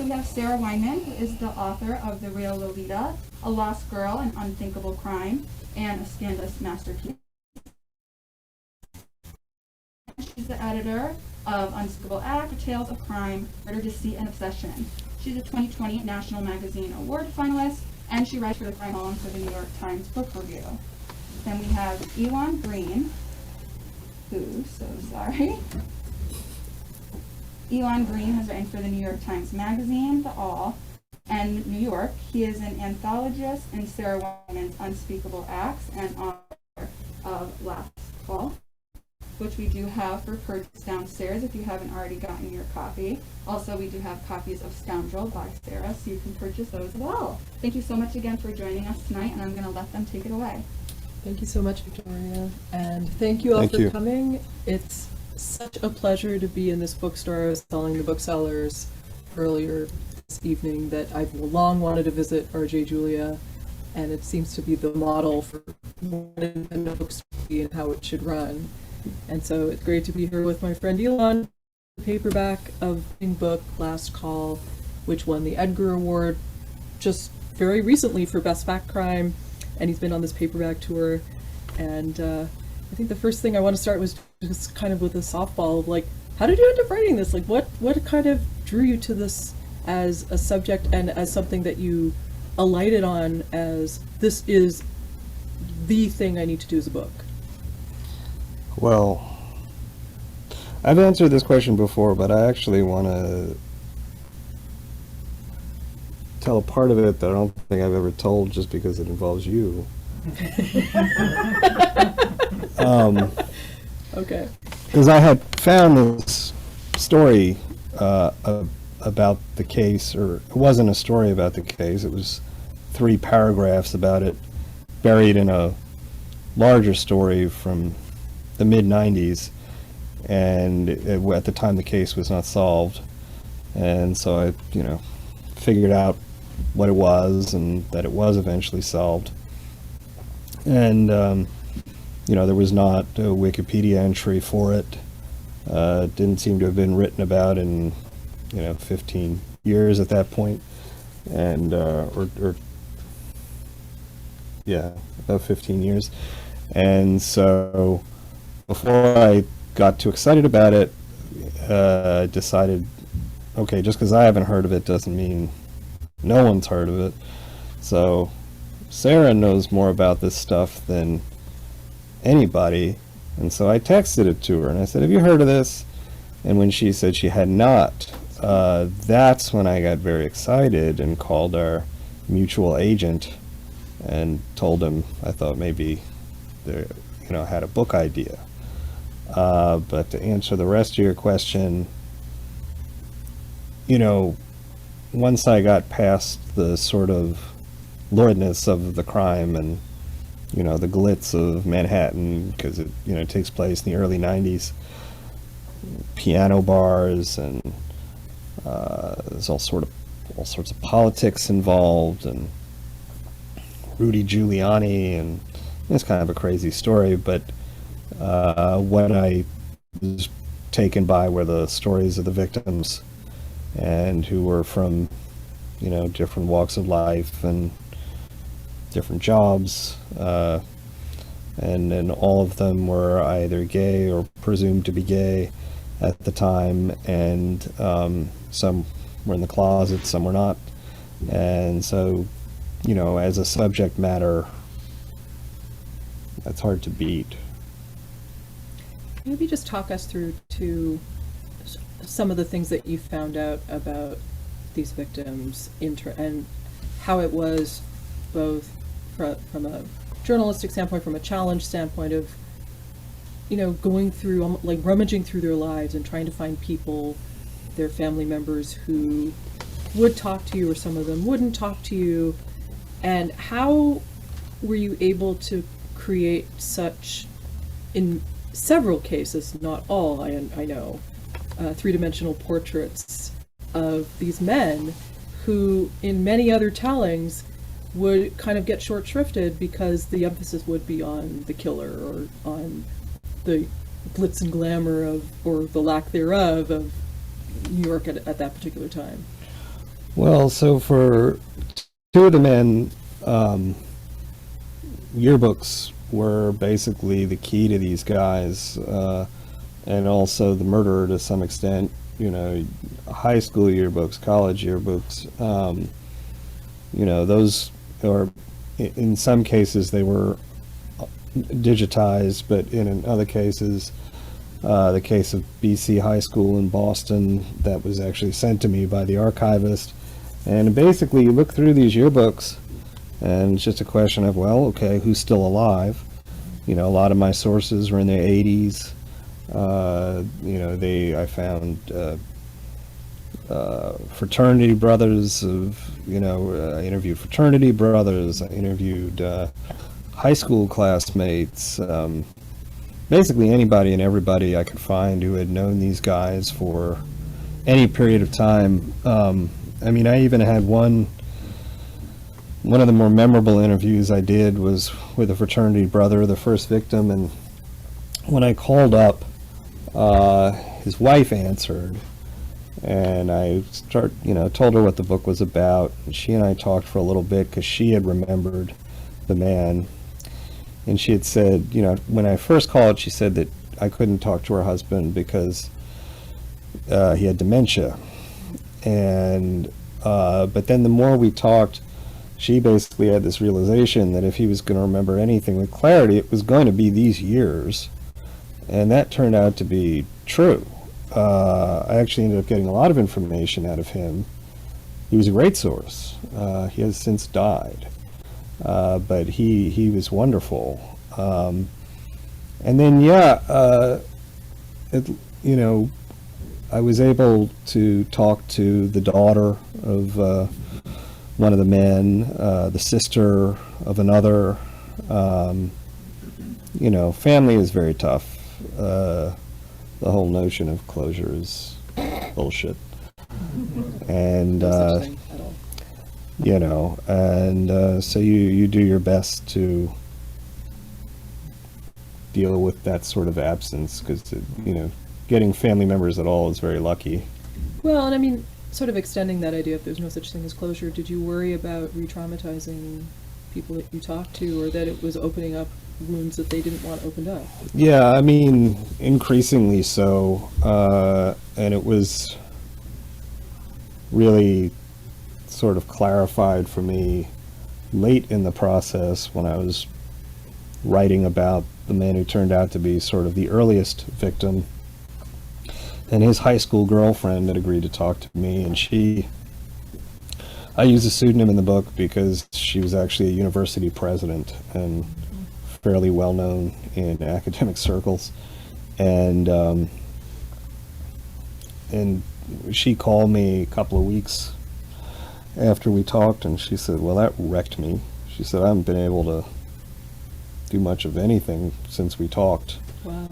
So we have Sarah Weinman, who is the author of The Real Lolita, A Lost Girl, An Unthinkable Crime, and A Scandalous Masterpiece. She's the editor of Unspeakable Act, Tales of Crime, Murder, Deceit, and Obsession. She's a 2020 National Magazine Award finalist, and she writes for the crime column for the New York Times Book Review. Then we have Elon Green, Elon Green has written for the New York Times Magazine, The All, and New York. He is an anthologist in Sarah Weinman's Unspeakable Acts and author of Last Call, which we do have for purchase downstairs if you haven't already gotten your copy. Also, we do have copies of Scoundrel by Sarah, so you can purchase those as well. Thank you so much again for joining us tonight, and I'm going to let them take it away. Thank you so much, Victoria, and thank you all for coming. It's such a pleasure to be in this bookstore. I was telling the Booksellers earlier this evening that I've long wanted to visit R.J. Julia, and it seems to be the model for what an independent bookstore and how it should run. And so it's great to be here with my friend Elon. The paperback of the book Last Call, which won the Edgar Award just very recently for Best Fact Crime, and he's been on this paperback tour. And I think the first thing I want to start was just kind of with a softball of like, how did you end up writing this? Like, what kind of drew you to this as a subject and as something that you alighted on as this is the thing I need to do as a book? Well, I've answered this question before, but I actually want to tell a part of it that I don't think I've ever told just because it involves you. Okay. Because I had found this story about the case, or it wasn't a story about the case, it was 3 paragraphs about it buried in a larger story from the mid-90s, and at the time the case was not solved, and so I figured out what it was and that it was eventually solved. And there was not a Wikipedia entry for it. Didn't seem to have been written about in 15 years at that point, and about 15 years. And so before I got too excited about it, I decided, okay, just because I haven't heard of it doesn't mean no one's heard of it. So Sarah knows more about this stuff than anybody, and so I texted it to her and I said, have you heard of this? And when she said she had not, that's when I got very excited and called our mutual agent and told him I thought maybe they had a book idea. But to answer the rest of your question, once I got past the sort of luridness of the crime and the glitz of Manhattan, because it takes place in the early 90s, piano bars, and there's all sorts of politics involved, and Rudy Giuliani, and it's kind of a crazy story, but what I was taken by were the stories of the victims, and who were from different walks of life and different jobs, and all of them were either gay or presumed to be gay at the time, and some were in the closet, some were not. And so as a subject matter, that's hard to beat. Maybe just talk us through to some of the things that you found out about these victims and how it was both from a journalistic standpoint, from a challenge standpoint of going through, like rummaging through their lives and trying to find people, their family members who would talk to you or some of them wouldn't talk to you. And how were you able to create such, in several cases, not all, I know, 3-dimensional portraits of these men who, in many other tellings, would kind of get short-shrifted because the emphasis would be on the killer or on the glitz and glamour of, or the lack thereof, of New York at that particular time? Well, so for two of the men, yearbooks were basically the key to these guys, and also the murderer to some extent. You know, high school yearbooks, college yearbooks. You know, those, or in some cases they were digitized, but in other cases, the case of BC High School in Boston, that was actually sent to me by the archivist. And basically, you look through these yearbooks, and it's just a question of, well, okay, who's still alive? You know, a lot of my sources were in their 80s. You know, I found fraternity brothers I interviewed fraternity brothers. I interviewed high school classmates. Basically anybody and everybody I could find who had known these guys for any period of time. I mean, I even had one of the more memorable interviews I did was with a fraternity brother, the first victim, and when I called up, his wife answered, and I told her what the book was about, and she and I talked for a little bit because she had remembered the man, and she had said, you know, when I first called, she said that I couldn't talk to her husband because he had dementia. And but then the more we talked, she basically had this realization that if he was going to remember anything with clarity, it was going to be these years. And that turned out to be true. I actually ended up getting a lot of information out of him. He was a great source. He has since died. But he was wonderful. And then, I was able to talk to the daughter of one of the men, the sister of another. Family is very tough. The whole notion of closure is bullshit. And, No such thing at all. so you do your best to deal with that sort of absence because, getting family members at all is very lucky. Well, and I mean, sort of extending that idea, if there's no such thing as closure, did you worry about re-traumatizing people that you talked to, or that it was opening up wounds that they didn't want opened up? Yeah, I mean, increasingly so. And it was really sort of clarified for me late in the process when I was writing about the man who turned out to be sort of the earliest victim. And his high school girlfriend had agreed to talk to me, and I use a pseudonym in the book because she was actually a university president and fairly well known in academic circles. And she called me a couple of weeks after we talked, and she said, well, that wrecked me. She said, I haven't been able to do much of anything since we talked. Wow.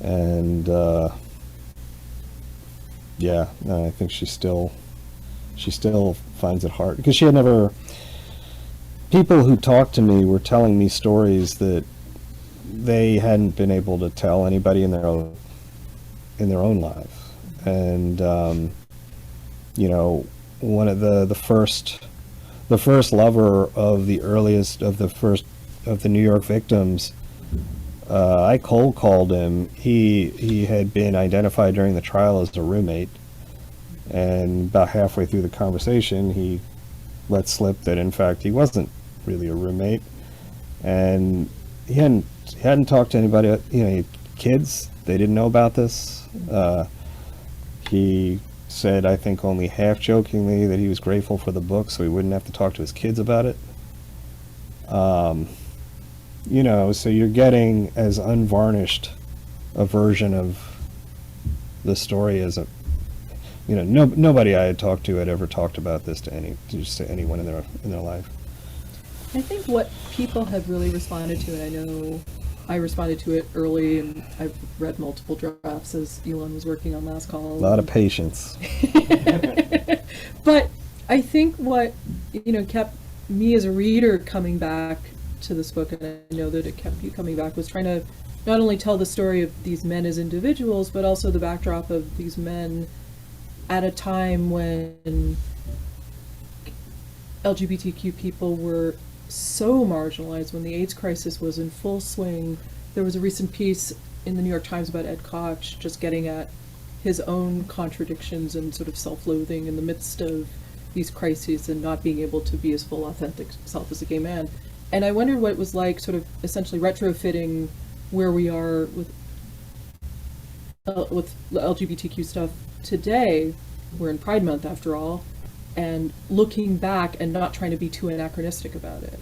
And I think she still finds it hard because she had never. People who talked to me were telling me stories that they hadn't been able to tell anybody in their own life, and one of the first lover of the earliest of the New York victims. I cold called him. He had been identified during the trial as a roommate, and about halfway through the conversation, he let slip that in fact he wasn't really a roommate, and he hadn't talked to anybody. Kids, they didn't know about this. He said, I think only half jokingly, that he was grateful for the book so he wouldn't have to talk to his kids about it. So you're getting as unvarnished a version of the story as nobody I had talked to had ever talked about this to anyone in their life. I think what people have really responded to, and I know I responded to it early, and I've read multiple drafts as Elon was working on Last Call. A lot of patience. But I think what kept me as a reader coming back to this book, and I know that it kept you coming back, was trying to not only tell the story of these men as individuals, but also the backdrop of these men at a time when LGBTQ people were so marginalized when the AIDS crisis was in full swing. There was a recent piece in the New York Times about Ed Koch just getting at his own contradictions and sort of self-loathing in the midst of these crises and not being able to be his full authentic self as a gay man. And I wondered what it was like sort of essentially retrofitting where we are with the LGBTQ stuff today. We're in Pride Month after all, and looking back and not trying to be too anachronistic about it.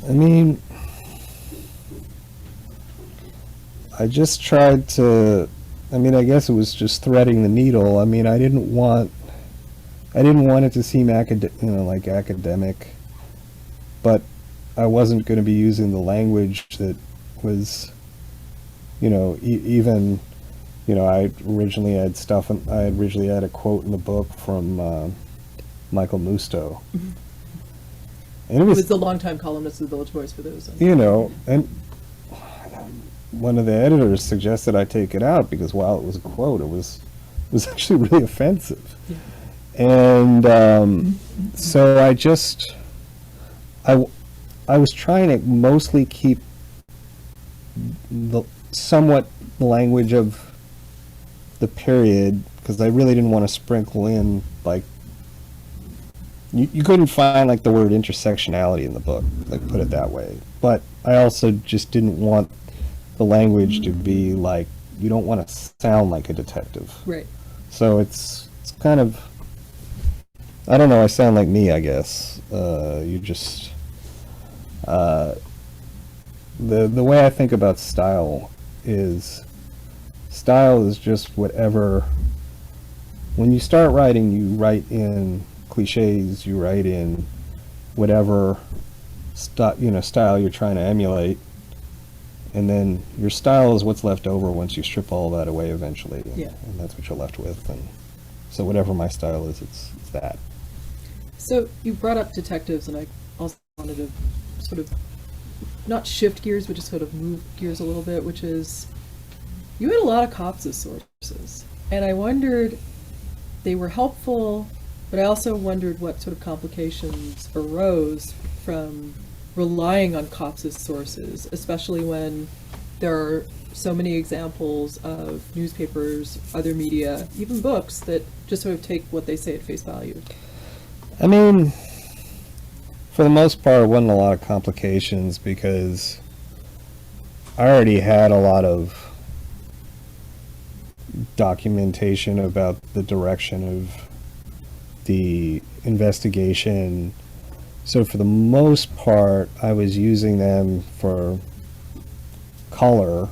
I mean, I just tried to, I mean, I guess it was just threading the needle. I mean, I didn't want it to seem like academic, but I wasn't going to be using the language that was, even, I originally had a quote in the book from Michael Musto. Mm-hmm. And it was the longtime columnist of the Village Voice for those. And one of the editors suggested I take it out because while it was a quote, it was actually really offensive. Yeah. And so I was trying to mostly keep somewhat the language of the period, because I really didn't want to sprinkle in, like, you couldn't find like the word intersectionality in the book, like, put it that way. But I also just didn't want the language to be like, you don't want to sound like a detective. Right. So it's kind of, I don't know, I sound like me, I guess. You just, the way I think about style is just whatever, when you start writing, you write in cliches, you write in whatever style you're trying to emulate, and then your style is what's left over once you strip all that away eventually, and that's what you're left with. And so whatever my style is, it's that. So you brought up detectives, and I also wanted to sort of not shift gears, but just sort of move gears a little bit, which is, you had a lot of cops as sources, and I wondered, they were helpful, but I also wondered what sort of complications arose from relying on cops as sources, especially when there are so many examples of newspapers, other media, even books that just sort of take what they say at face value. I mean, for the most part, it wasn't a lot of complications because I already had a lot of documentation about the direction of the investigation. So for the most part, I was using them for color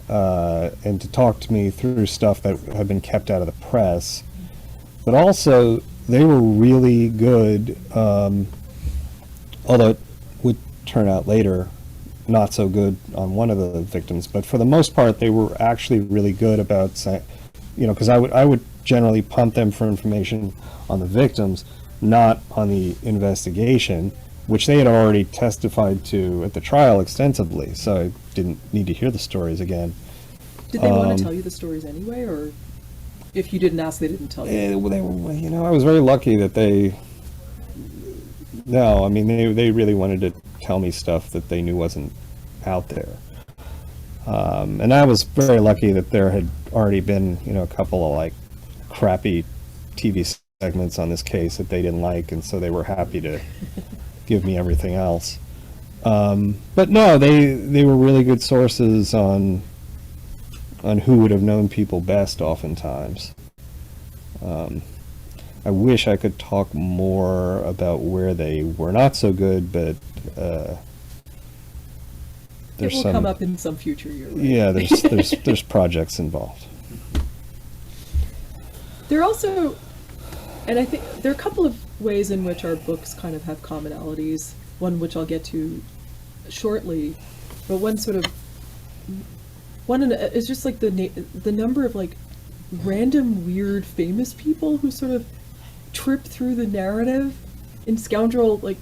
and to talk to me through stuff that had been kept out of the press. But also, they were really good, although it would turn out later not so good on one of the victims. But for the most part, they were actually really good about saying, because I would generally pump them for information on the victims, not on the investigation, which they had already testified to at the trial extensively, so I didn't need to hear the stories again. Did they want to tell you the stories anyway, or if you didn't ask, they didn't tell you? They were, I was very lucky that they really wanted to tell me stuff that they knew wasn't out there. And I was very lucky that there had already been, a couple of like crappy TV segments on this case that they didn't like, and so they were happy to give me everything else. But no, they were really good sources on who would have known people best oftentimes. I wish I could talk more about where they were not so good, but it will come up in some future year. Right? Yeah, there's projects involved. There are also, and I think there are a couple of ways in which our books kind of have commonalities. One which I'll get to shortly, but one is just like the number of like random weird famous people who sort of trip through the narrative. In Scoundrel, like,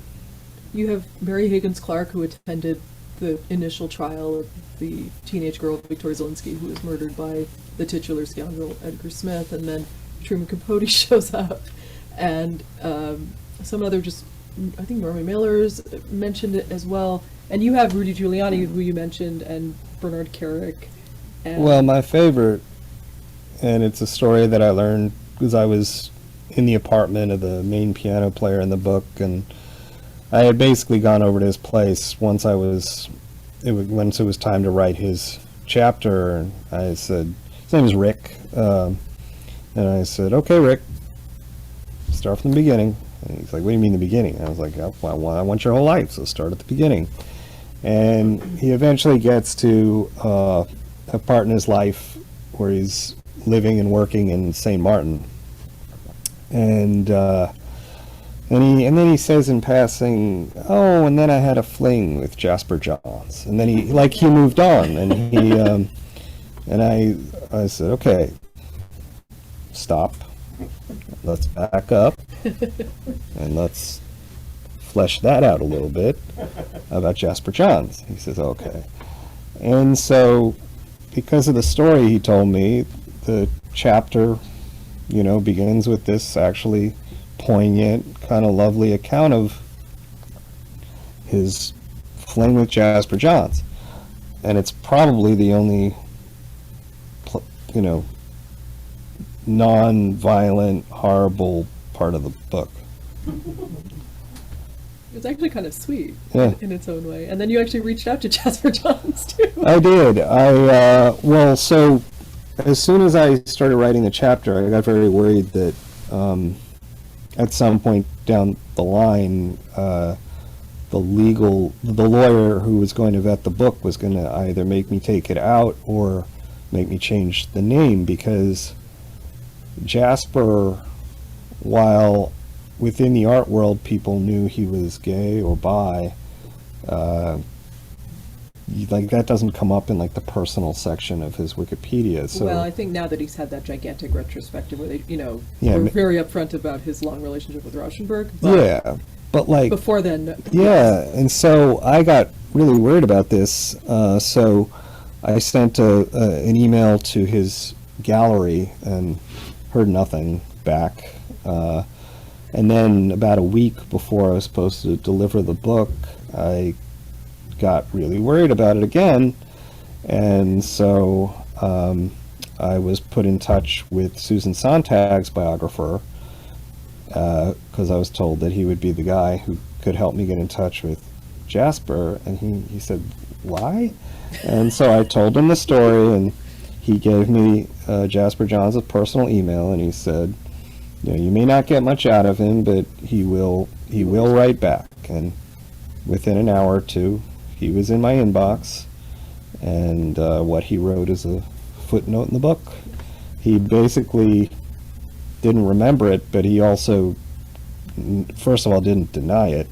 you have Mary Higgins Clark, who attended the initial trial of the teenage girl Victoria Zelinsky, who was murdered by the titular scoundrel Edgar Smith, and then Truman Capote shows up. and some other just, I think Norman Mailer's mentioned it as well. And you have Rudy Giuliani, who you mentioned, and Bernard Kerik. And Well, my favorite, and it's a story that I learned because I was in the apartment of the main piano player in the book, and I had basically gone over to his place once once it was time to write his chapter. And I said, his name is Rick, and I said, okay, Rick, start from the beginning. And he's like, what do you mean the beginning? And I was like, oh, well, I want your whole life, so start at the beginning. And he eventually gets to a part in his life where he's living and working in St. Martin. And then he says in passing, oh, and then I had a fling with Jasper Johns. And then he moved on. And he, and I said, okay, stop. Let's back up and let's flesh that out a little bit about Jasper Johns. He says, okay. And so, because of the story he told me, the chapter, begins with this actually poignant, kind of lovely account of his fling with Jasper Johns. And it's probably the only, non-violent, horrible part of the book. It's actually kind of sweet Yeah. in its own way. And then you actually reached out to Jasper Johns, too. I did. Well, so as soon as I started writing the chapter, I got very worried that at some point down the line, the lawyer who was going to vet the book was going to either make me take it out or make me change the name, because Jasper, while within the art world people knew he was gay or bi, that doesn't come up in the personal section of his Wikipedia. So, Well, I think now that he's had that gigantic retrospective where they, Yeah, were very upfront about his long relationship with Rauschenberg. But yeah, but before then, yeah, and so I got really worried about this. So I sent an email to his gallery and heard nothing back. And then about a week before I was supposed to deliver the book, I got really worried about it again. And so I was put in touch with Susan Sontag's biographer, because I was told that he would be the guy who could help me get in touch with Jasper. And he said, why? And so I told him the story, and he gave me Jasper Johns' personal email, and he said, you may not get much out of him, but he will write back. And within an hour or two, he was in my inbox, and what he wrote is a footnote in the book. He basically didn't remember it, but he also, first of all, didn't deny it,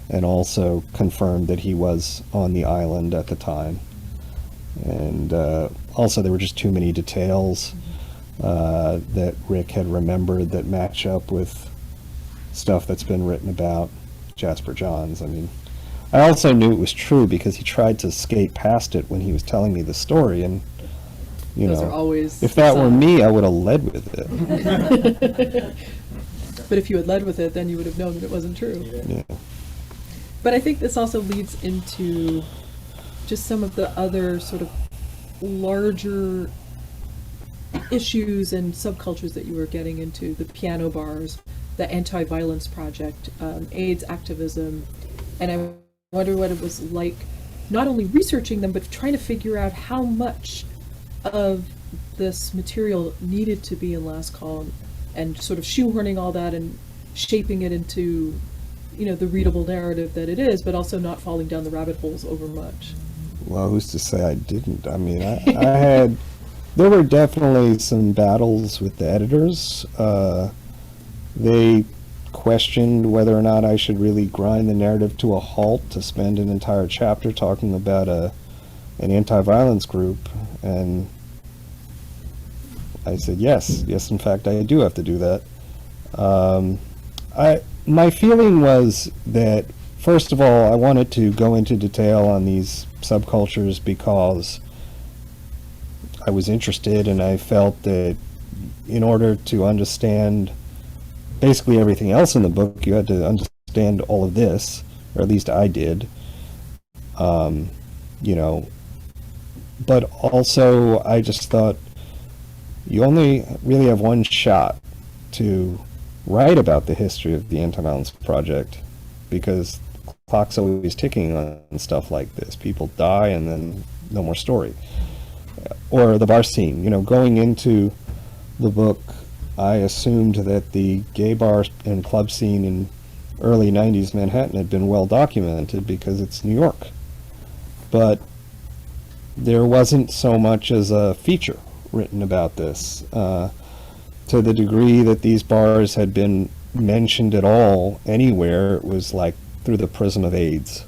and also confirmed that he was on the island at the time. And also there were just too many details that Rick had remembered that match up with stuff that's been written about Jasper Johns. I mean, I also knew it was true because he tried to skate past it when he was telling me the story, and those are always if that were me, I would have led with it. But if you had led with it, then you would have known that it wasn't true. Yeah. But I think this also leads into just some of the other sort of larger issues and subcultures that you were getting into: the piano bars, the AntiViolence Project, AIDS activism. And I wonder what it was like not only researching them, but trying to figure out how much of this material needed to be in Last Call, and sort of shoehorning all that and shaping it into, the readable narrative that it is, but also not falling down the rabbit holes over much. Well, who's to say I didn't? I mean, there were definitely some battles with the editors. They questioned whether or not I should really grind the narrative to a halt to spend an entire chapter talking about an anti-violence group, and I said yes, in fact I do have to do that. My feeling was that, first of all, I wanted to go into detail on these subcultures because I was interested, and I felt that in order to understand basically everything else in the book, you had to understand all of this, or at least I did. You know, but also I just thought you only really have one shot to write about the history of the AntiViolence Project, because the clock's always ticking on stuff like this. People die and then no more story. Or the bar scene. You know, going into the book, I assumed that the gay bar and club scene in early 90s Manhattan had been well documented because it's New York. But there wasn't so much as a feature written about this. To the degree that these bars had been mentioned at all anywhere, it was like through the prism of AIDS.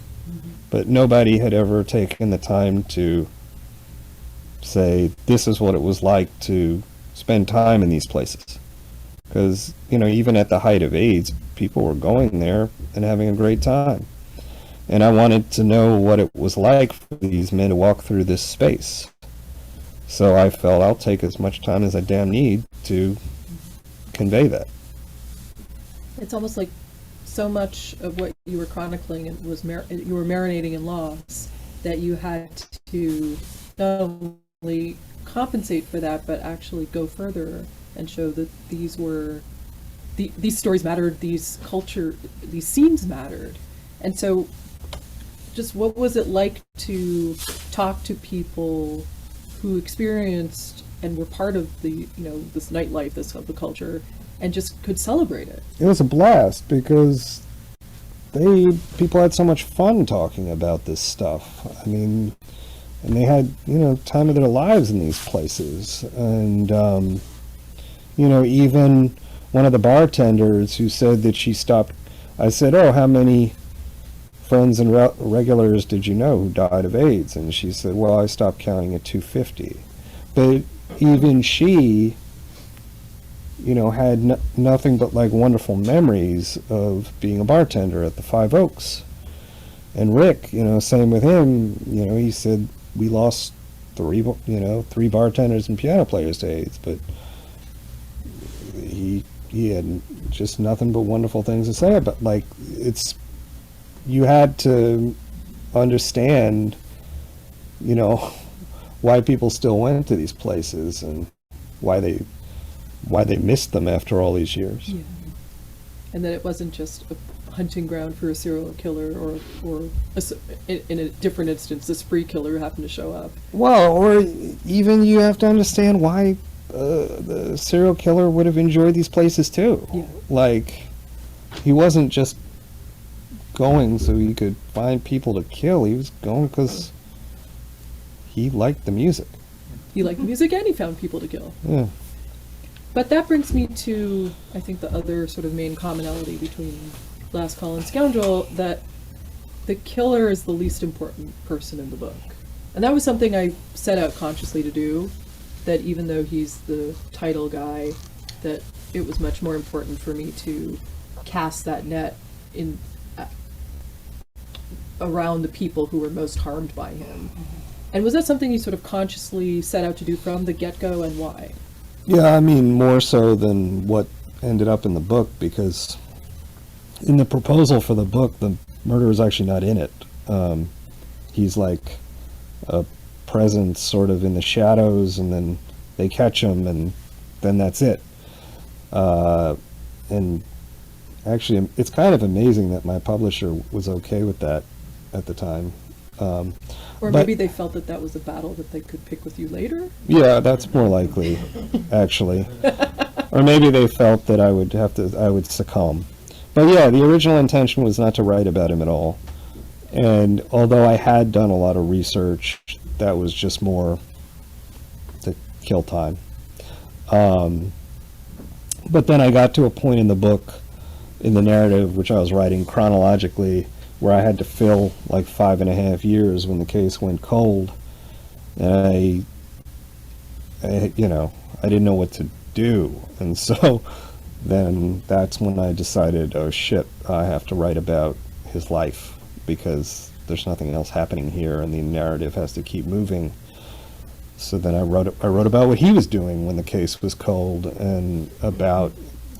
But nobody had ever taken the time to say, this is what it was like to spend time in these places. Because, you know, even at the height of AIDS, people were going there and having a great time. And I wanted to know what it was like for these men to walk through this space. So I felt I'll take as much time as I damn need to convey that. It's almost like so much of what you were chronicling was you were marinating in loss, that you had to not only compensate for that, but actually go further and show that these were these stories mattered, these scenes mattered. And so just what was it like to talk to people who experienced and were part of the, you know, this nightlife, this of the culture, and just could celebrate it? It was a blast because people had so much fun talking about this stuff. I mean, and they had, you know, time of their lives in these places. And, you know, even one of the bartenders who said that she stopped, I said, oh, how many friends and regulars did you know who died of AIDS? And she said, well, I stopped counting at 250. But even she, you know, had nothing but like wonderful memories of being a bartender at the Five Oaks. And Rick, you know, same with him, you know, he said we lost three bartenders and piano players to AIDS, but he had just nothing but wonderful things to say about, like, you had to understand, you know, why people still went to these places and why they missed them after all these years. Yeah. And that it wasn't just a hunting ground for a serial killer or in a different instance, a spree killer who happened to show up. Well, or even you have to understand why the serial killer would have enjoyed these places too. Yeah. Like, he wasn't just going so he could find people to kill. He was going because he liked the music. He liked the music and he found people to kill. Yeah. But that brings me to, I think, the other sort of main commonality between Last Call and Scoundrel, that the killer is the least important person in the book. And that was something I set out consciously to do, that even though he's the title guy, that it was much more important for me to cast that net in around the people who were most harmed by him. And was that something you sort of consciously set out to do from the get-go, and why? Yeah, I mean, more so than what ended up in the book, because in the proposal for the book, the murderer is actually not in it. He's like a presence sort of in the shadows, and then they catch him, and then that's it. And actually, it's kind of amazing that my publisher was okay with that at the time. Or maybe they felt that that was a battle that they could pick with you later? Yeah, that's more likely, actually. Or maybe they felt that I would succumb. But yeah, the original intention was not to write about him at all. And although I had done a lot of research, that was just more to kill time. But then I got to a point in the book, in the narrative, which I was writing chronologically, where I had to fill like 5.5 years when the case went cold. And I didn't know what to do. And so then that's when I decided, oh shit, I have to write about his life, because there's nothing else happening here and the narrative has to keep moving. So then I wrote about what he was doing when the case was cold, and about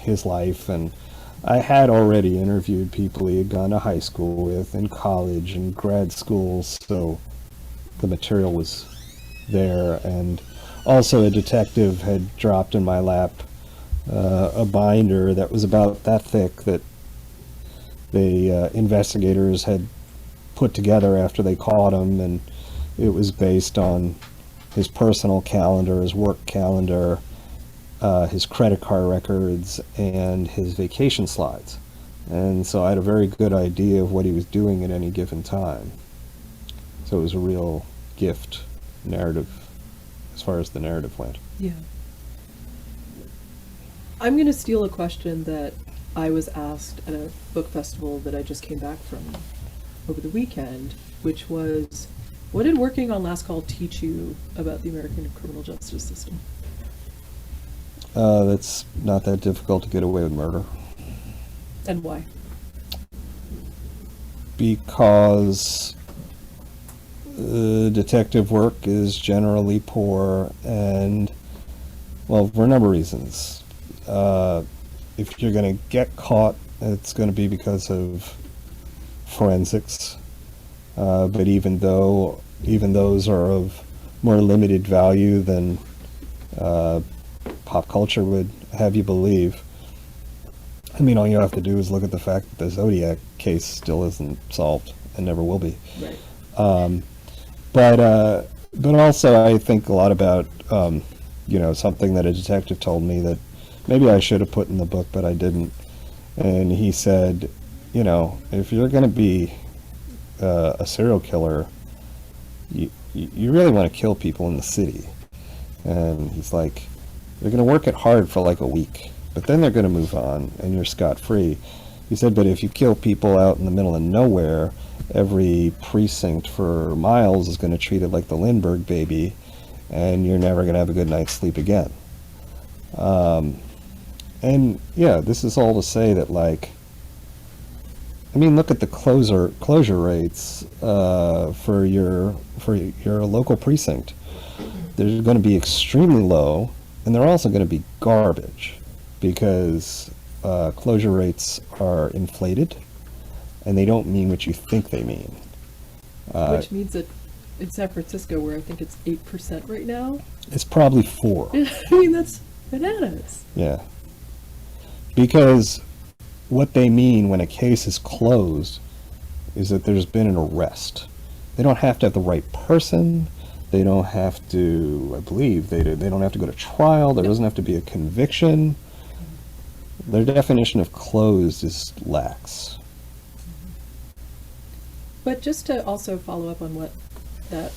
his life, and I had already interviewed people he had gone to high school with, and college and grad school, so the material was there. And also a detective had dropped in my lap a binder that was about that thick that the investigators had put together after they caught him, and it was based on his personal calendar, his work calendar, his credit card records, and his vacation slides. And so I had a very good idea of what he was doing at any given time. So it was a real gift narrative as far as the narrative went. Yeah. I'm going to steal a question that I was asked at a book festival that I just came back from over the weekend, which was, what did working on Last Call teach you about the American criminal justice system? That's not that difficult to get away with murder. And why? Because detective work is generally poor, and, well, for a number of reasons. If you're going to get caught, it's going to be because of forensics. But even those are of more limited value than pop culture would have you believe. I mean, all you have to do is look at the fact that the Zodiac case still isn't solved and never will be. Right. But also I think a lot about, something that a detective told me that maybe I should have put in the book, but I didn't. And he said, if you're going to be a serial killer, you really want to kill people in the city. And he's like, they're going to work it hard for like a week, but then they're going to move on and you're scot-free. He said, but if you kill people out in the middle of nowhere, every precinct for miles is going to treat it like the Lindbergh baby, and you're never going to have a good night's sleep again. And yeah, this is all to say that, like, I mean, look at the closure rates for your local precinct. They're going to be extremely low, and they're also going to be garbage because closure rates are inflated, and they don't mean what you think they mean. Which means that in San Francisco, where I think it's 8% right now, it's probably 4. I mean, that's bananas. Yeah. Because what they mean when a case is closed is that there's been an arrest. They don't have to have the right person. They don't have to, I believe, they don't have to go to trial. There doesn't have to be a conviction. Their definition of closed is lax. But just to also follow up on what that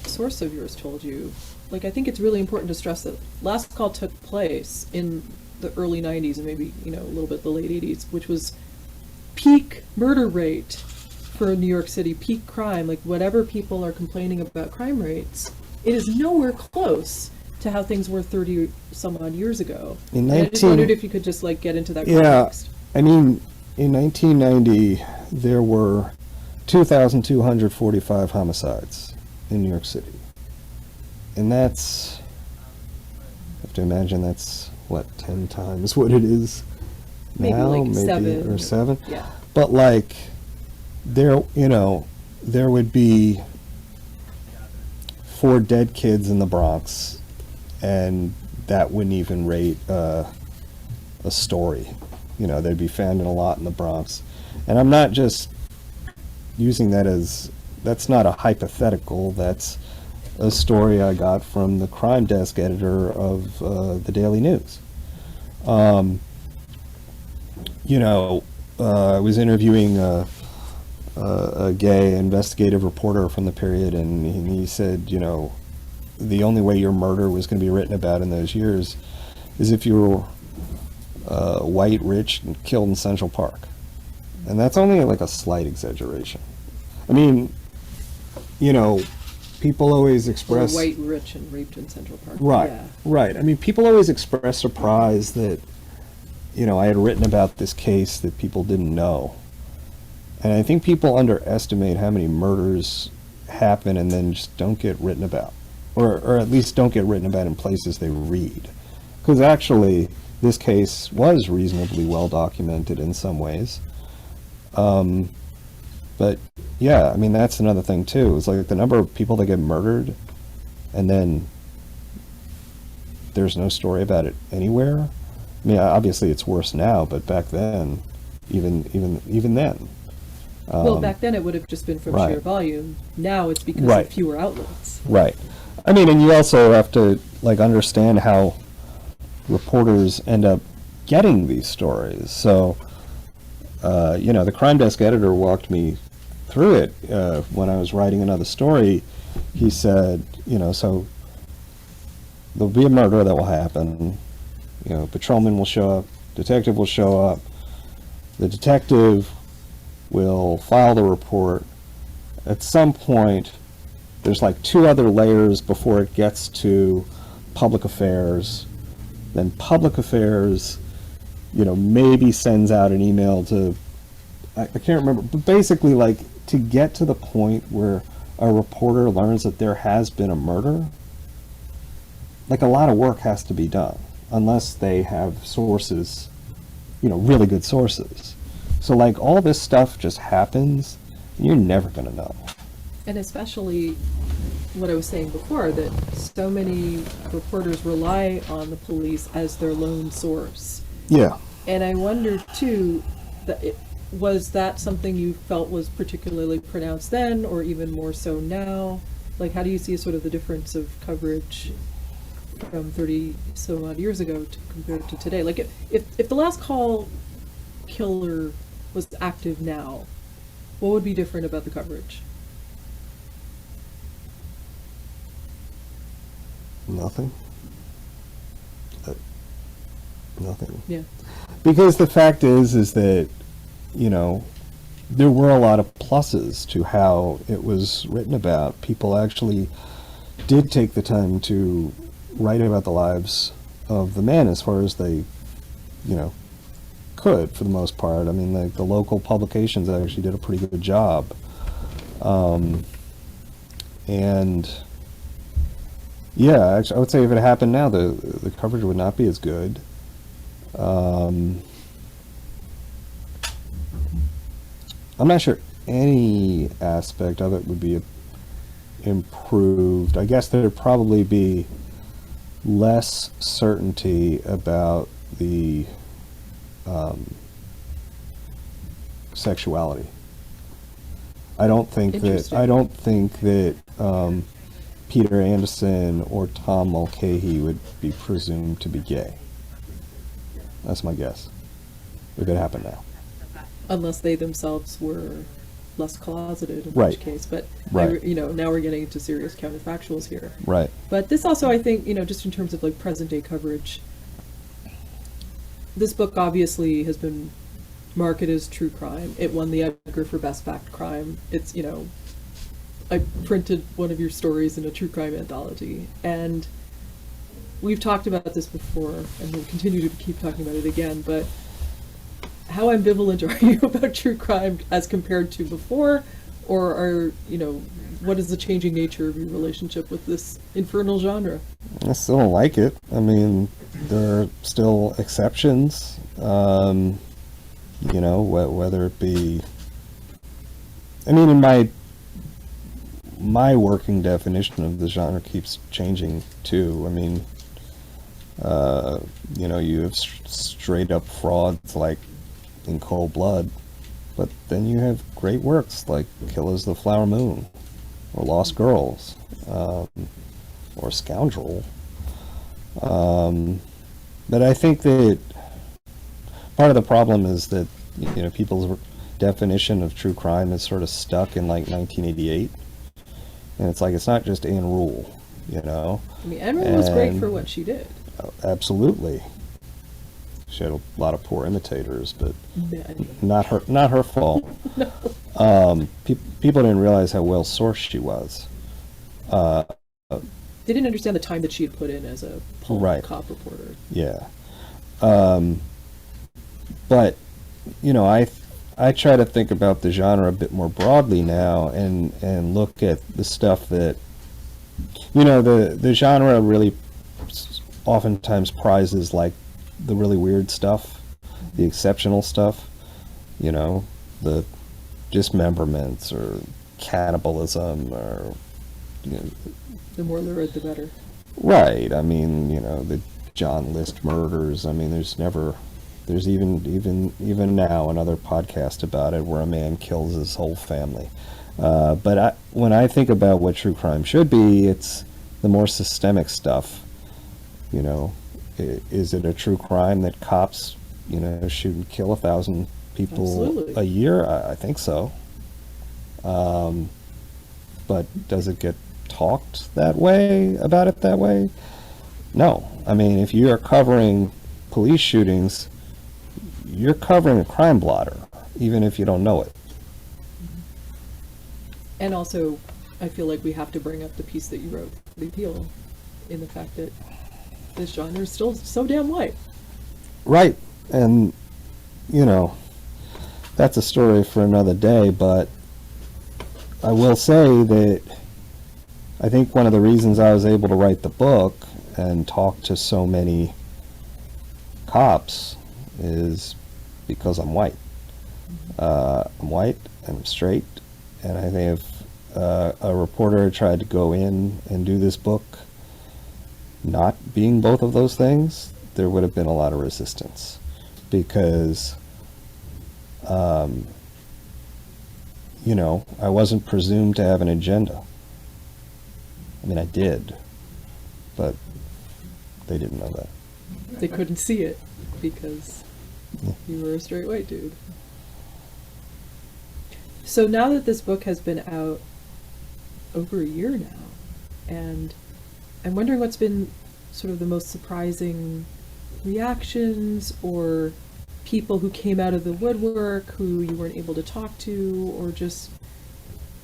source of yours told you, like, I think it's really important to stress that Last Call took place in the early 90s and maybe, a little bit the late 80s, which was peak murder rate for New York City, peak crime. Like, whatever people are complaining about crime rates, it is nowhere close to how things were 30 some odd years ago. And I just wondered if you could just, like, get into that context. Yeah, I mean, in 1990, there were 2,245 homicides in New York City. And that's, I have to imagine that's, what, 10 times what it is now? Maybe 7. Or 7? Yeah. But, like, there would be 4 dead kids in the Bronx, and that wouldn't even rate a story. They'd be found in a lot in the Bronx. And I'm not just using that as, that's not a hypothetical, that's a story I got from the crime desk editor of the Daily News. I was interviewing a gay investigative reporter from the period, and he said, the only way your murder was going to be written about in those years is if you were white, rich, and killed in Central Park. And that's only like a slight exaggeration. I mean, people always express... Or white, rich, and raped in Central Park. Right, yeah. Right. I mean, people always express surprise that, I had written about this case that people didn't know. And I think people underestimate how many murders happen and then just don't get written about. Or at least don't get written about in places they read. Because actually, this case was reasonably well documented in some ways. But yeah, I mean, that's another thing too. It's like the number of people that get murdered and then there's no story about it anywhere. I mean, obviously it's worse now, but back then, even then. Well, back then it would have just been from Right. sheer volume. Now it's because Right. of fewer outlets. Right. I mean, and you also have to like understand how reporters end up getting these stories. So, the crime desk editor walked me through it when I was writing another story. He said, so there'll be a murder that will happen. Patrolman will show up, detective will show up. The detective will file the report. At some point, there's like 2 other layers before it gets to public affairs. Then public affairs, maybe sends out an email to, I can't remember, but basically like to get to the point where a reporter learns that there has been a murder, like a lot of work has to be done, unless they have sources, really good sources. So like all this stuff just happens, and you're never going to know. And especially what I was saying before, that so many reporters rely on the police as their lone source. Yeah. And I wonder too, was that something you felt was particularly pronounced then, or even more so now? Like, how do you see sort of the difference of coverage from 30 so odd years ago compared to today? Like, if the last call killer was active now, what would be different about the coverage? Nothing. Nothing. Yeah. Because the fact is that, there were a lot of pluses to how it was written about. People actually did take the time to write about the lives of the men as far as they, could, for the most part. I mean, the local publications actually did a pretty good job. And yeah, actually, I would say if it happened now, the coverage would not be as good. I'm not sure any aspect of it would be improved. I guess there'd probably be less certainty about the sexuality. I don't think that Peter Anderson or Tom Mulcahy would be presumed to be gay. That's my guess, if it happened now. Unless they themselves were less closeted, in Right. which case. But, Right. now we're getting into serious counterfactuals here. Right. But this also, I think, just in terms of like present day coverage, this book obviously has been marketed as true crime. It won the Edgar for Best Fact Crime. It's, I printed one of your stories in a true crime anthology. And we've talked about this before, and we'll continue to keep talking about it again, but how ambivalent are you about true crime as compared to before? Or what is the changing nature of your relationship with this infernal genre? I still don't like it. I mean, there are still exceptions. Whether it be, I mean, in my working definition of the genre keeps changing too. I mean, you have straight up frauds like in Cold Blood, but then you have great works like Killers of the Flower Moon, or Lost Girls, or Scoundrel. But I think that part of the problem is that people's definition of true crime is sort of stuck in like 1988, and it's like it's not just Anne Rule, I mean, Anne Rule was great for what she did. Absolutely. She had a lot of poor imitators, but Many. not her fault. No. People didn't realize how well sourced she was. They didn't understand the time that she had put in as a Right. cop reporter. Yeah. But I try to think about the genre a bit more broadly now, and look at the stuff that the genre really oftentimes prizes like the really weird stuff, the exceptional stuff, you know, the dismemberments or cannibalism or, you know, The more lurid, the better. right. I mean, you know, the John List murders. I mean, there's even now another podcast about it where a man kills his whole family. But when I think about what true crime should be, it's the more systemic stuff. You know, is it a true crime that cops, you know, shoot and kill 1,000 people Absolutely. a year? I think so. But does it get talked about it that way? No. I mean, if you are covering police shootings, you're covering a crime blotter, even if you don't know it. And also, I feel like we have to bring up the piece that you wrote, the appeal, in the fact that this genre is still so damn white. Right. And, you know, that's a story for another day, but I will say that I think one of the reasons I was able to write the book and talk to so many cops is because I'm white. I'm white and I'm straight, and I think if a reporter tried to go in and do this book not being both of those things, there would have been a lot of resistance because you know, I wasn't presumed to have an agenda. I mean, I did, but they didn't know that. They couldn't see it because you were a straight white dude. So now that this book has been out over a year now, and I'm wondering what's been sort of the most surprising reactions or people who came out of the woodwork who you weren't able to talk to, or just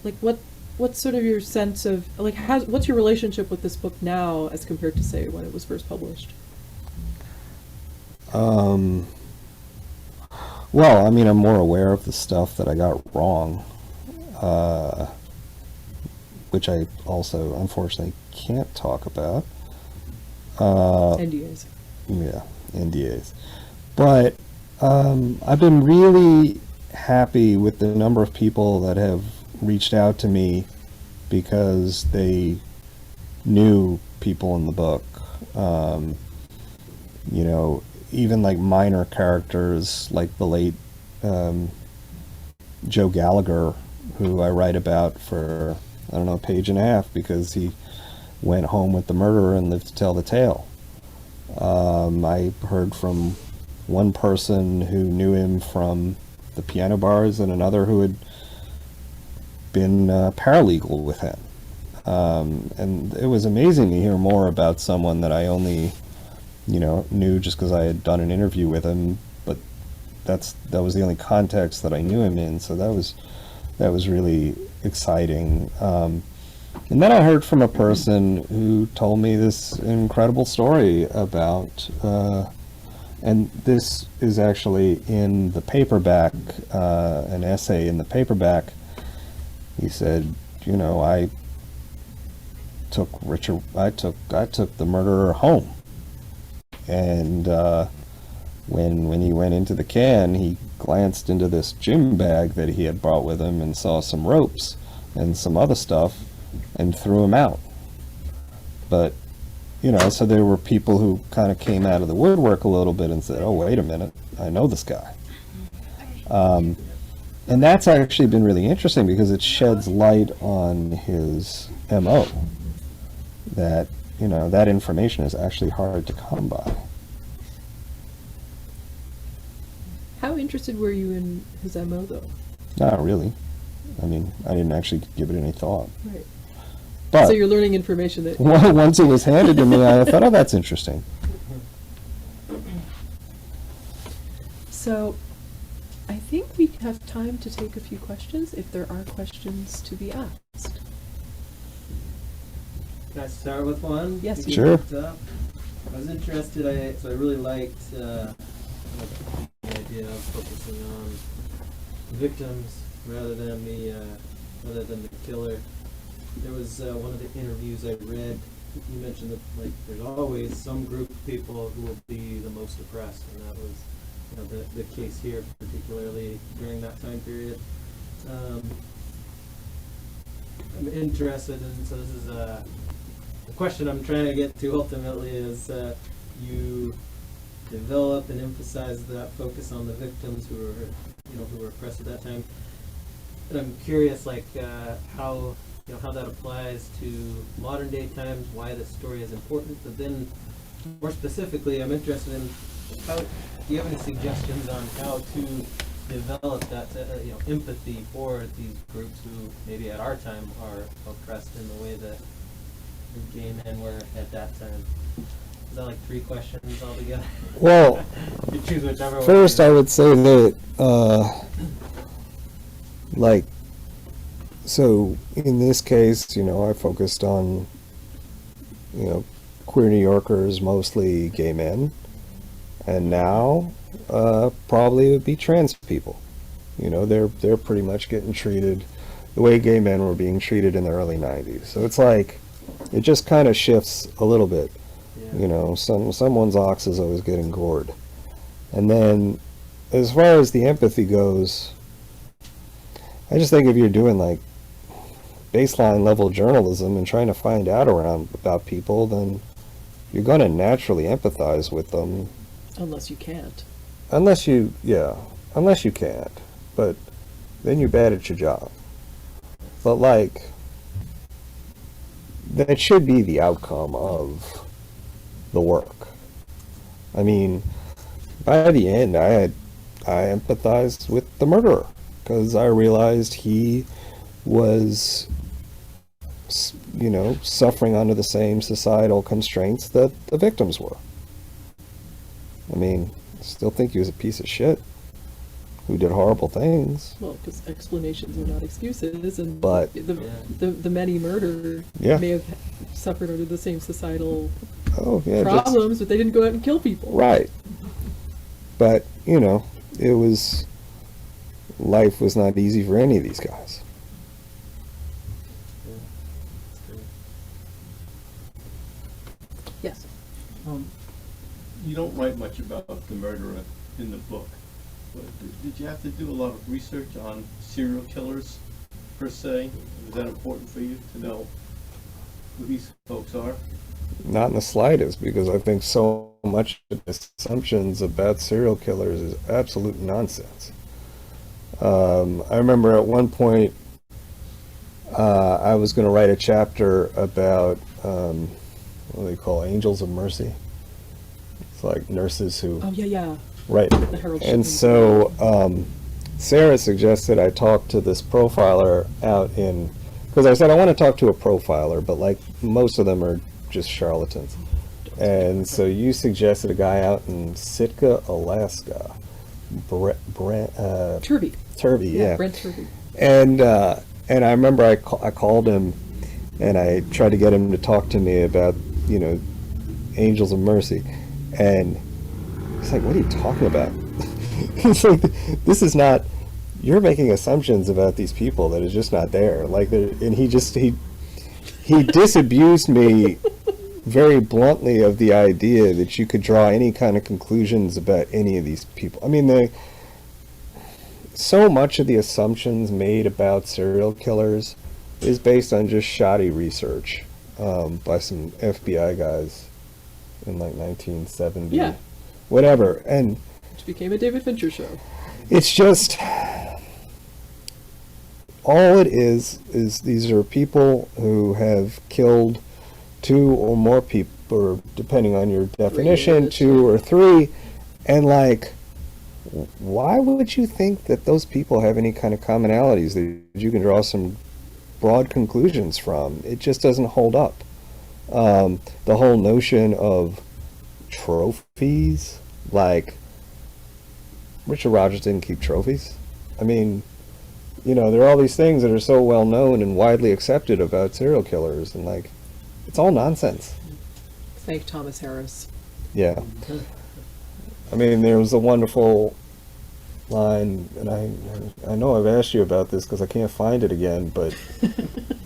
like what's sort of your sense of like what's your relationship with this book now as compared to say when it was first published? Well, I mean, I'm more aware of the stuff that I got wrong, which I also unfortunately can't talk about. NDAs. Yeah, NDAs. But I've been really happy with the number of people that have reached out to me because they knew people in the book. You know, even like minor characters like the late Joe Gallagher, who I write about for, I don't know, a page and a half because he went home with the murderer and lived to tell the tale. I heard from one person who knew him from the piano bars and another who had been paralegal with him. And it was amazing to hear more about someone that I only, you know, knew just because I had done an interview with him, but that was the only context that I knew him in, so that was really exciting. And then I heard from a person who told me this incredible story about, and this is actually in the paperback, an essay in the paperback. He said, you know, I took the murderer home, and when he went into the can, he glanced into this gym bag that he had brought with him and saw some ropes and some other stuff and threw him out. But, you know, so there were people who kind of came out of the woodwork a little bit and said, oh, wait a minute, I know this guy. And that's actually been really interesting because it sheds light on his MO. That, you know, that information is actually hard to come by. How interested were you in his MO though? Not really. I mean, I didn't actually give it any thought. Right. But So you're learning information that... once it was handed to me, I thought, oh, that's interesting. So I think we have time to take a few questions, if there are questions to be asked. Can I start with one? Yes, You Sure. picked up? I was interested, so I really liked the idea of focusing on victims rather than the killer. There was one of the interviews I read you mentioned that like there's always some group of people who will be the most oppressed, and that was, you know, the case here, particularly during that time period. I'm interested in, so this is the question I'm trying to get to ultimately is you develop and emphasize that focus on the victims who were, you know, who were oppressed at that time. And I'm curious, like, how, you know, how that applies to modern day times, why this story is important, but then more specifically, I'm interested in how, do you have any suggestions on how to develop that, you know, empathy for these groups who maybe at our time are oppressed in the way that the gay men were at that time? Is that like 3 questions altogether? Well, you choose whichever first I would say that, like, so in this case, you know, I focused on, you know, queer New Yorkers, mostly gay men, and now probably it would be trans people. You know, they're pretty much getting treated the way gay men were being treated in the early 90s. So it's like, it just kind of shifts a little bit. Yeah. You know, someone's ox is always getting gored. And then, as far as the empathy goes, I just think if you're doing like baseline level journalism and trying to find out about people, then you're going to naturally empathize with them. Unless you can't. Unless you can't. But then you're bad at your job. But like, that should be the outcome of the work. I mean, by the end, I empathized with the murderer, because I realized he was, you know, suffering under the same societal constraints that the victims were. I mean, I still think he was a piece of shit who did horrible things. Well, because explanations are not excuses, and But the men he murdered may have suffered under the same societal problems, but they didn't go out and kill people. Right. But, you know, life was not easy for any of these guys. Yes. You don't write much about the murderer in the book, but did you have to do a lot of research on serial killers, per se? Is that important for you to know who these folks are? Not in the slightest, because I think so much of the assumptions about serial killers is absolute nonsense. I remember at one point I was going to write a chapter about what do they call Angels of Mercy. It's like nurses who... Oh, yeah. Right. The Herald And Shipman. so Sarah suggested I talk to this profiler out in... Because I said I want to talk to a profiler, but like most of them are just charlatans. And so you suggested a guy out in Sitka, Alaska. Turvey. Turvey, yeah. Brent Turvey. And I remember I called him and I tried to get him to talk to me about, you know, Angels of Mercy. And he's like, what are you talking about? He's like, this is not, you're making assumptions about these people that is just not there. Like, and he disabused me very bluntly of the idea that you could draw any kind of conclusions about any of these people. I mean, so much of the assumptions made about serial killers is based on just shoddy research by some FBI guys in like 1970. Yeah. Whatever. And Which became a David Fincher show. it's just, all it is these are people who have killed 2 or more people, or depending on your definition, 2 or 3, and like, why would you think that those people have any kind of commonalities that you can draw some broad conclusions from? It just doesn't hold up. The whole notion of trophies, like, Richard Rodgers didn't keep trophies. I mean, you know, there are all these things that are so well known and widely accepted about serial killers, and like, it's all nonsense. Thank Thomas Harris. Yeah. I mean, there was a wonderful line, and I know I've asked you about this because I can't find it again, but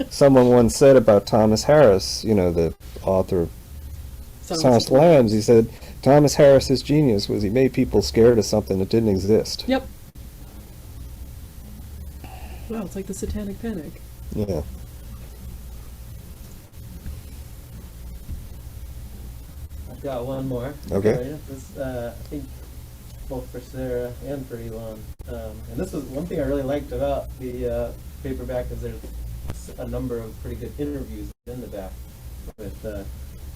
someone once said about Thomas Harris, you know, the author of Silence of the Lambs, he said Thomas Harris's genius was he made people scared of something that didn't exist. Yep. Wow, it's like the Satanic Panic. Yeah. I've got one more. Okay. For you. This, I think both for Sarah and for Elon. And this was one thing I really liked about the paperback is there's a number of pretty good interviews in the back with I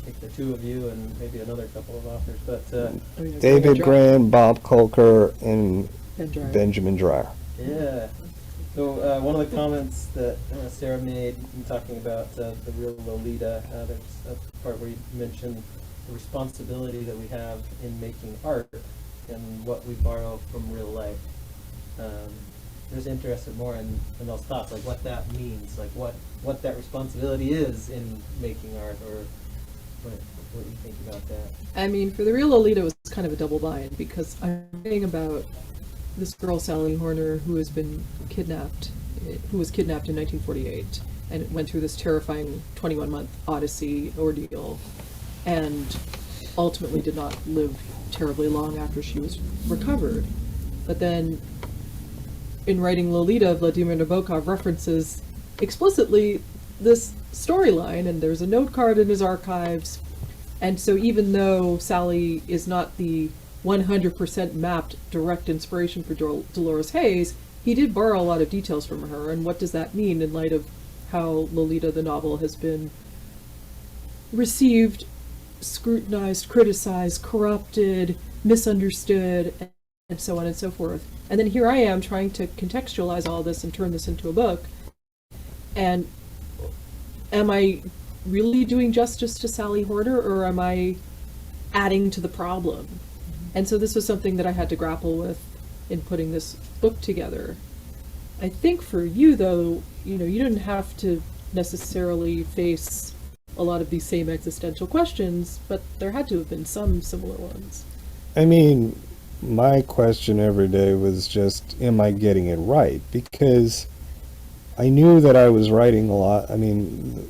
think the two of you and maybe another couple of authors. But David Grand, Bob Kolker, and Ben Dreyer. Benjamin Dreyer. yeah. So one of the comments that Sarah made in talking about the real Lolita, there's a part where you mentioned the responsibility that we have in making art and what we borrow from real life. Just interested more in those thoughts, like what that means, like what that responsibility is in making art, or what you think about that. I mean, for the real Lolita, it was kind of a double bind because I'm reading about this girl, Sally Horner, who was kidnapped in 1948, and it went through this terrifying 21-month odyssey ordeal, and ultimately did not live terribly long after she was recovered. But then, in writing Lolita, Vladimir Nabokov references explicitly this storyline, and there's a note card in his archives. And so even though Sally is not the 100% mapped direct inspiration for Dolores Hayes, he did borrow a lot of details from her. And what does that mean in light of how Lolita, the novel, has been received, scrutinized, criticized, corrupted, misunderstood, and so on and so forth. And then here I am trying to contextualize all this and turn this into a book. And am I really doing justice to Sally Horner, or am I adding to the problem? And so this was something that I had to grapple with in putting this book together. I think for you, though, you didn't have to necessarily face a lot of these same existential questions, but there had to have been some similar ones. I mean, my question every day was just, am I getting it right? Because I knew that I was writing a lot. I mean,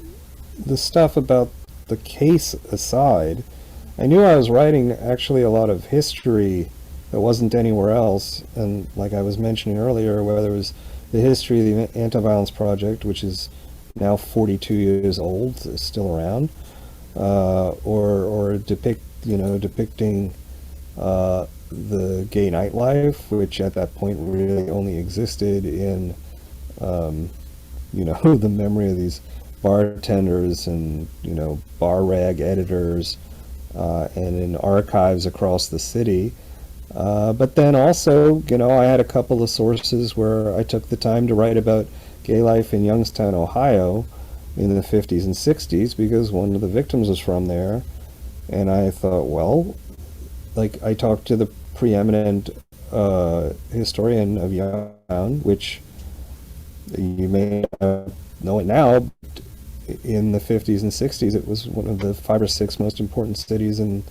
the stuff about the case aside, I knew I was writing actually a lot of history that wasn't anywhere else. And like I was mentioning earlier, whether it was the history of the AntiViolence Project, which is now 42 years old, is still around, or depicting the gay nightlife, which at that point really only existed in the memory of these bartenders and bar rag editors and in archives across the city. But then also, I had a couple of sources where I took the time to write about gay life in Youngstown, Ohio in the 50s and 60s because one of the victims was from there. And I thought, well, like I talked to the preeminent historian of Youngstown, which you may know it now, but in the 50s and 60s it was one of the 5 or 6 most important cities in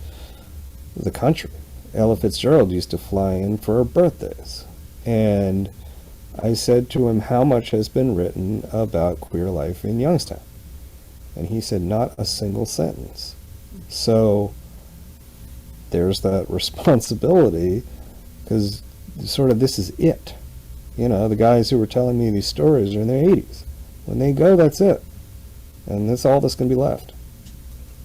the country. Ella Fitzgerald used to fly in for her birthdays. And I said to him, how much has been written about queer life in Youngstown? And he said, not a single sentence. So there's that responsibility, because sort of this is it. The guys who were telling me these stories are in their 80s. When they go, that's it. And that's all that's going to be left.